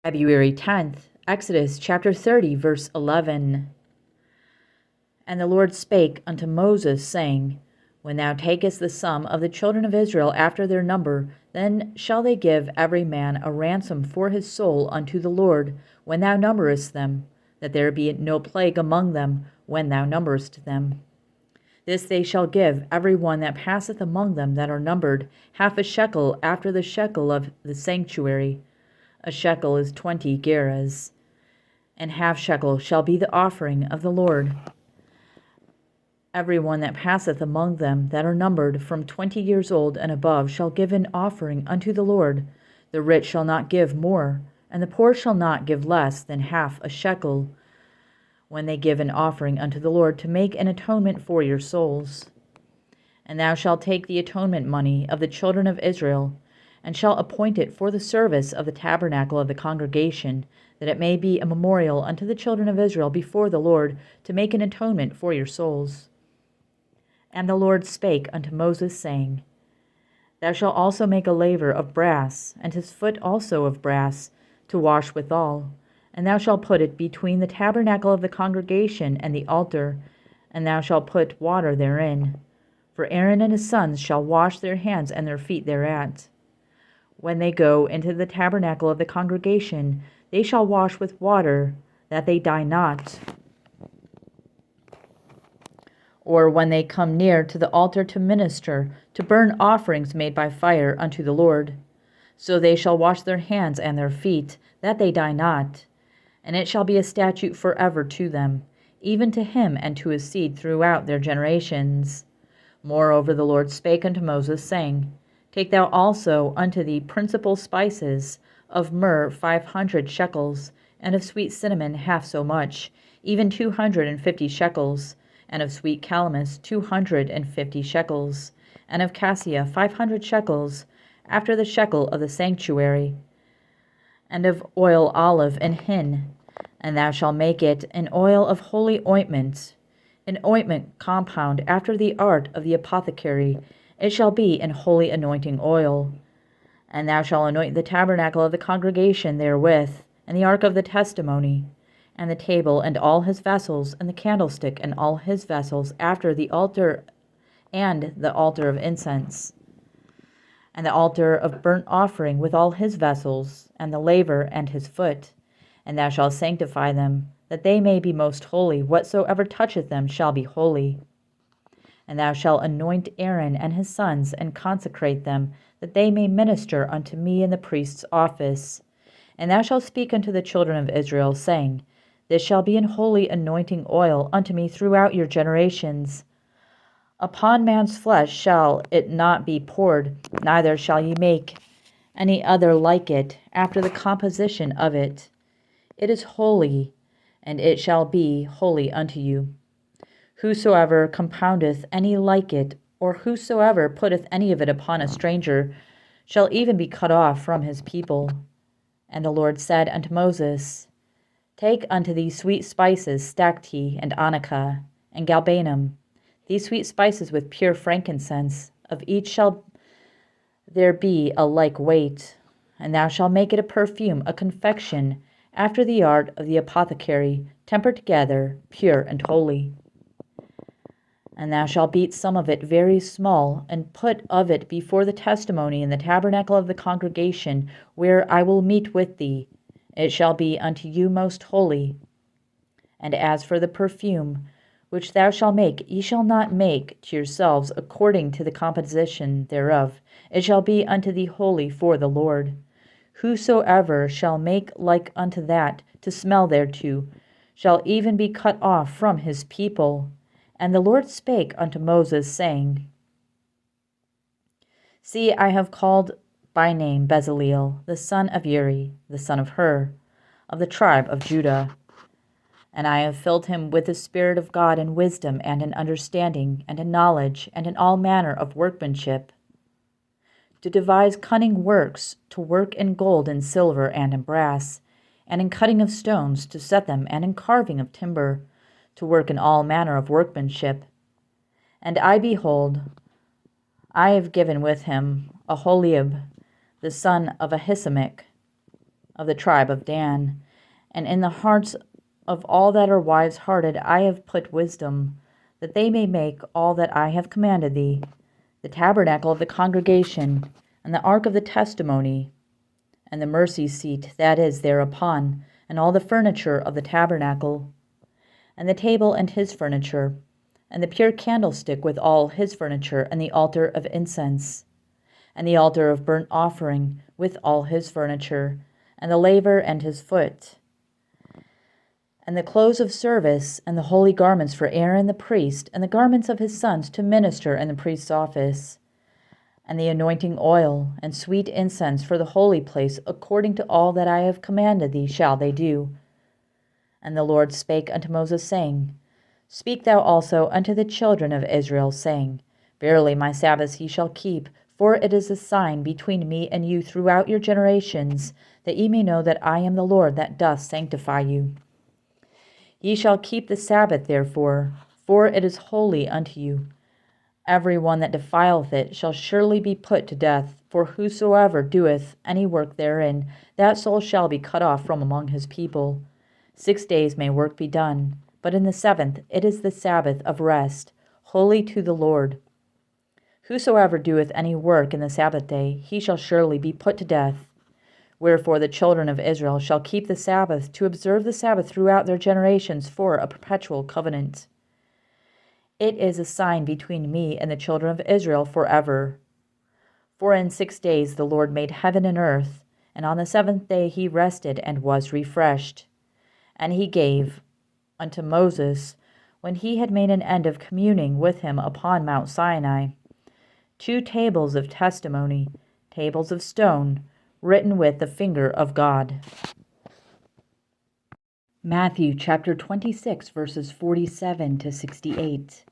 February 10th, Exodus chapter 30, verse 11. And the Lord spake unto Moses, saying, When thou takest the sum of the children of Israel after their number, then shall they give every man a ransom for his soul unto the Lord, when thou numberest them, that there be no plague among them when thou numberest them. This they shall give every one that passeth among them that are numbered, half a shekel after the shekel of the sanctuary. A shekel is 20 gerahs, and half shekel shall be the offering of the Lord. Every one that passeth among them that are numbered from 20 years old and above shall give an offering unto the Lord. The rich shall not give more, and the poor shall not give less than half a shekel, when they give an offering unto the Lord to make an atonement for your souls. And thou shalt take the atonement money of the children of Israel, and shall appoint it for the service of the tabernacle of the congregation, that it may be a memorial unto the children of Israel before the Lord, to make an atonement for your souls. And the Lord spake unto Moses, saying, Thou shalt also make a laver of brass, and his foot also of brass, to wash withal. And thou shalt put it between the tabernacle of the congregation and the altar, and thou shalt put water therein. For Aaron and his sons shall wash their hands and their feet thereat. When they go into the tabernacle of the congregation, they shall wash with water, that they die not. Or when they come near to the altar to minister, to burn offerings made by fire unto the Lord. So they shall wash their hands and their feet, that they die not. And it shall be a statute forever to them, even to him and to his seed throughout their generations. Moreover the Lord spake unto Moses, saying, Take thou also unto thee principal spices, of myrrh 500 shekels, and of sweet cinnamon half so much, even 250 shekels, and of sweet calamus 250 shekels, and of cassia 500 shekels, after the shekel of the sanctuary, and of oil olive and hin. And thou shalt make it an oil of holy ointment, an ointment compound after the art of the apothecary. It shall be an holy anointing oil. And thou shalt anoint the tabernacle of the congregation therewith, and the ark of the testimony, and the table and all his vessels, and the candlestick and all his vessels, after the altar and the altar of incense, and the altar of burnt offering with all his vessels, and the laver and his foot. And thou shalt sanctify them, that they may be most holy. Whatsoever toucheth them shall be holy. And thou shalt anoint Aaron and his sons, and consecrate them, that they may minister unto me in the priest's office. And thou shalt speak unto the children of Israel, saying, This shall be an holy anointing oil unto me throughout your generations. Upon man's flesh shall it not be poured, neither shall ye make any other like it, after the composition of it. It is holy, and it shall be holy unto you. Whosoever compoundeth any like it, or whosoever putteth any of it upon a stranger, shall even be cut off from his people. And the Lord said unto Moses, Take unto thee sweet spices, stacte, and onycha, and galbanum, these sweet spices with pure frankincense, of each shall there be a like weight. And thou shalt make it a perfume, a confection, after the art of the apothecary, tempered together, pure and holy. And thou shalt beat some of it very small, and put of it before the testimony in the tabernacle of the congregation, where I will meet with thee. It shall be unto you most holy. And as for the perfume, which thou shalt make, ye shall not make to yourselves according to the composition thereof. It shall be unto thee holy for the Lord. Whosoever shall make like unto that, to smell thereto, shall even be cut off from his people. And the Lord spake unto Moses, saying, See, I have called by name Bezaleel, the son of Uri, the son of Hur, of the tribe of Judah. And I have filled him with the Spirit of God in wisdom and in understanding and in knowledge and in all manner of workmanship, to devise cunning works, to work in gold and silver and in brass, and in cutting of stones, to set them, and in carving of timber, to work in all manner of workmanship. And I, behold, I have given with him Aholiab, the son of Ahisamach, of the tribe of Dan. And in the hearts of all that are wise-hearted I have put wisdom, that they may make all that I have commanded thee, the tabernacle of the congregation, and the ark of the testimony, and the mercy seat that is thereupon, and all the furniture of the tabernacle, and the table and his furniture, and the pure candlestick with all his furniture, and the altar of incense, and the altar of burnt offering with all his furniture, and the laver and his foot, and the clothes of service, and the holy garments for Aaron the priest, and the garments of his sons to minister in the priest's office, and the anointing oil, and sweet incense for the holy place, according to all that I have commanded thee shall they do. And the Lord spake unto Moses, saying, Speak thou also unto the children of Israel, saying, Verily my Sabbaths ye shall keep, for it is a sign between me and you throughout your generations, that ye may know that I am the Lord that doth sanctify you. Ye shall keep the Sabbath therefore, for it is holy unto you. Every one that defileth it shall surely be put to death, for whosoever doeth any work therein, that soul shall be cut off from among his people. 6 days may work be done, but in the seventh it is the Sabbath of rest, holy to the Lord. Whosoever doeth any work in the Sabbath day, he shall surely be put to death. Wherefore the children of Israel shall keep the Sabbath, to observe the Sabbath throughout their generations for a perpetual covenant. It is a sign between me and the children of Israel forever. For in 6 days the Lord made heaven and earth, and on the seventh day he rested and was refreshed. And he gave unto Moses, when he had made an end of communing with him upon Mount Sinai, 2 tables of testimony, tables of stone, written with the finger of God. Matthew chapter 26, verses 47 to 68.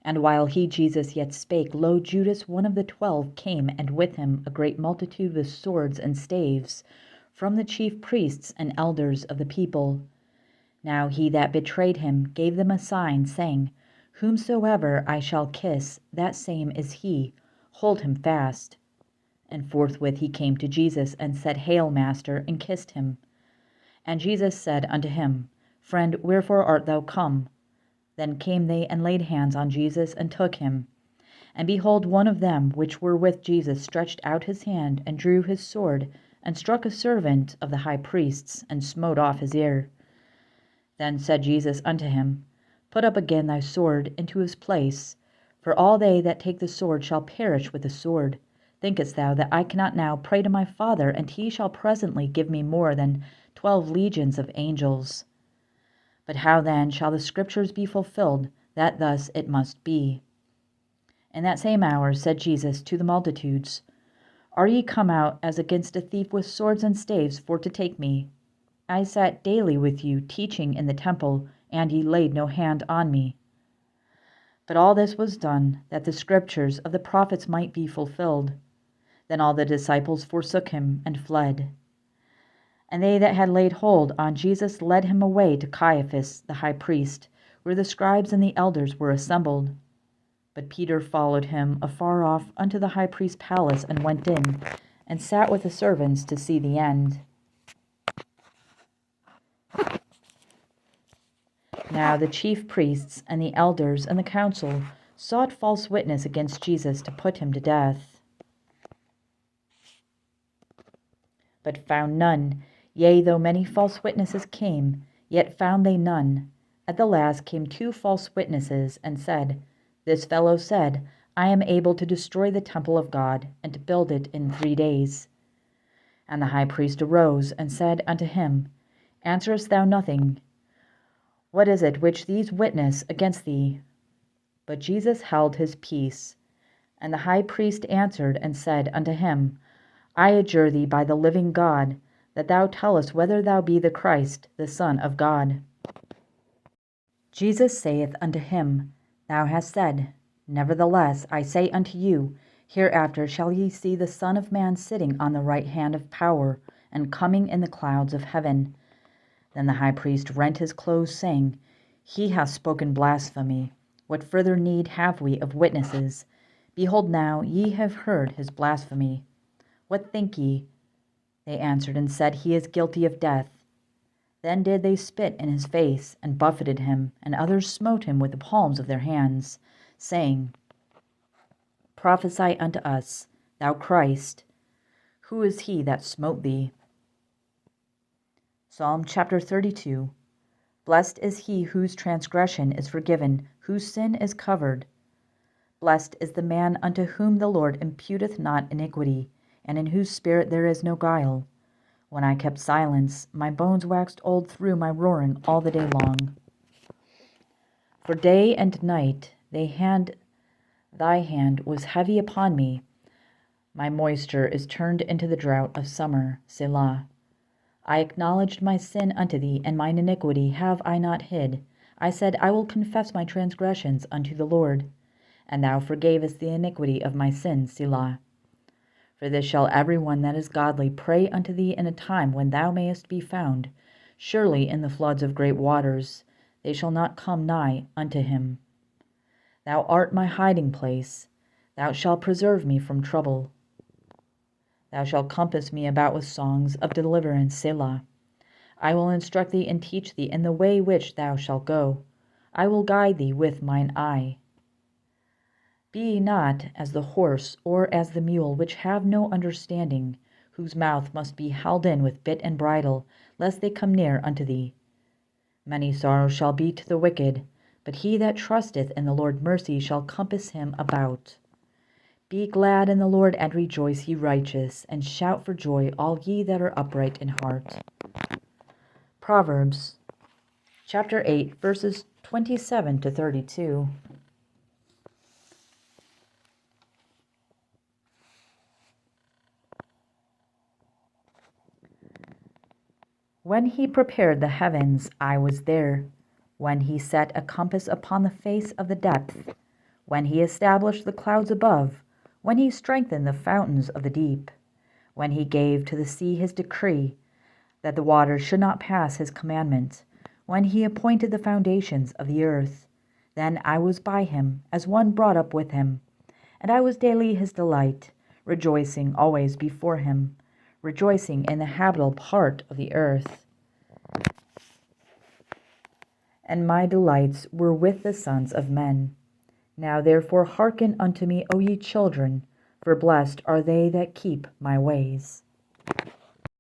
And while he, Jesus, yet spake, lo, Judas, one of the 12, came, and with him a great multitude with swords and staves, from the chief priests and elders of the people. Now he that betrayed him gave them a sign, saying, Whomsoever I shall kiss, that same is he. Hold him fast. And forthwith he came to Jesus, and said, Hail, Master, and kissed him. And Jesus said unto him, Friend, wherefore art thou come? Then came they and laid hands on Jesus, and took him. And behold, one of them which were with Jesus stretched out his hand, and drew his sword, and struck a servant of the high priest's, and smote off his ear. Then said Jesus unto him, Put up again thy sword into his place, for all they that take the sword shall perish with the sword. Thinkest thou that I cannot now pray to my Father, and he shall presently give me more than 12 legions of angels? But how then shall the scriptures be fulfilled, that thus it must be? In that same hour said Jesus to the multitudes, Are ye come out as against a thief with swords and staves for to take me? I sat daily with you, teaching in the temple, and ye laid no hand on me. But all this was done, that the scriptures of the prophets might be fulfilled. Then all the disciples forsook him, and fled. And they that had laid hold on Jesus led him away to Caiaphas the high priest, where the scribes and the elders were assembled. But Peter followed him afar off unto the high priest's palace, and went in, and sat with the servants to see the end. Now the chief priests and the elders and the council sought false witness against Jesus to put him to death, but found none. Yea, though many false witnesses came, yet found they none. At the last came 2 false witnesses, and said, This fellow said, I am able to destroy the temple of God, and to build it in 3 days. And the high priest arose, and said unto him, Answerest thou nothing? What is it which these witness against thee? But Jesus held his peace. And the high priest answered and said unto him, I adjure thee by the living God, that thou tell us whether thou be the Christ, the Son of God. Jesus saith unto him, Thou hast said. Nevertheless, I say unto you, hereafter shall ye see the Son of Man sitting on the right hand of power, and coming in the clouds of heaven. Then the high priest rent his clothes, saying, He hath spoken blasphemy. What further need have we of witnesses? Behold now, ye have heard his blasphemy. What think ye? They answered and said, He is guilty of death. Then did they spit in his face, and buffeted him, and others smote him with the palms of their hands, saying, Prophesy unto us, thou Christ, who is he that smote thee? Psalm chapter 32. Blessed is he whose transgression is forgiven, whose sin is covered. Blessed is the man unto whom the Lord imputeth not iniquity, and in whose spirit there is no guile. When I kept silence, my bones waxed old through my roaring all the day long. For day and night thy hand was heavy upon me. My moisture is turned into the drought of summer, Selah. I acknowledged my sin unto thee, and mine iniquity have I not hid. I said, I will confess my transgressions unto the Lord. And thou forgavest the iniquity of my sin, Selah. For this shall every one that is godly pray unto thee in a time when thou mayest be found. Surely in the floods of great waters they shall not come nigh unto him. Thou art my hiding place. Thou shalt preserve me from trouble. Thou shalt compass me about with songs of deliverance, Selah. I will instruct thee and teach thee in the way which thou shalt go. I will guide thee with mine eye. Be ye not as the horse or as the mule, which have no understanding, whose mouth must be held in with bit and bridle, lest they come near unto thee. Many sorrows shall be to the wicked, but he that trusteth in the Lord mercy shall compass him about. Be glad in the Lord, and rejoice, ye righteous, and shout for joy, all ye that are upright in heart. Proverbs chapter 8, verses 27 to 32. When he prepared the heavens, I was there. When he set a compass upon the face of the depth. When he established the clouds above. When he strengthened the fountains of the deep. When he gave to the sea his decree, that the waters should not pass his commandment. When he appointed the foundations of the earth. Then I was by him, as one brought up with him. And I was daily his delight, rejoicing always before him, rejoicing in the habitable part of the earth. And my delights were with the sons of men. Now therefore hearken unto me, O ye children, for blessed are they that keep my ways.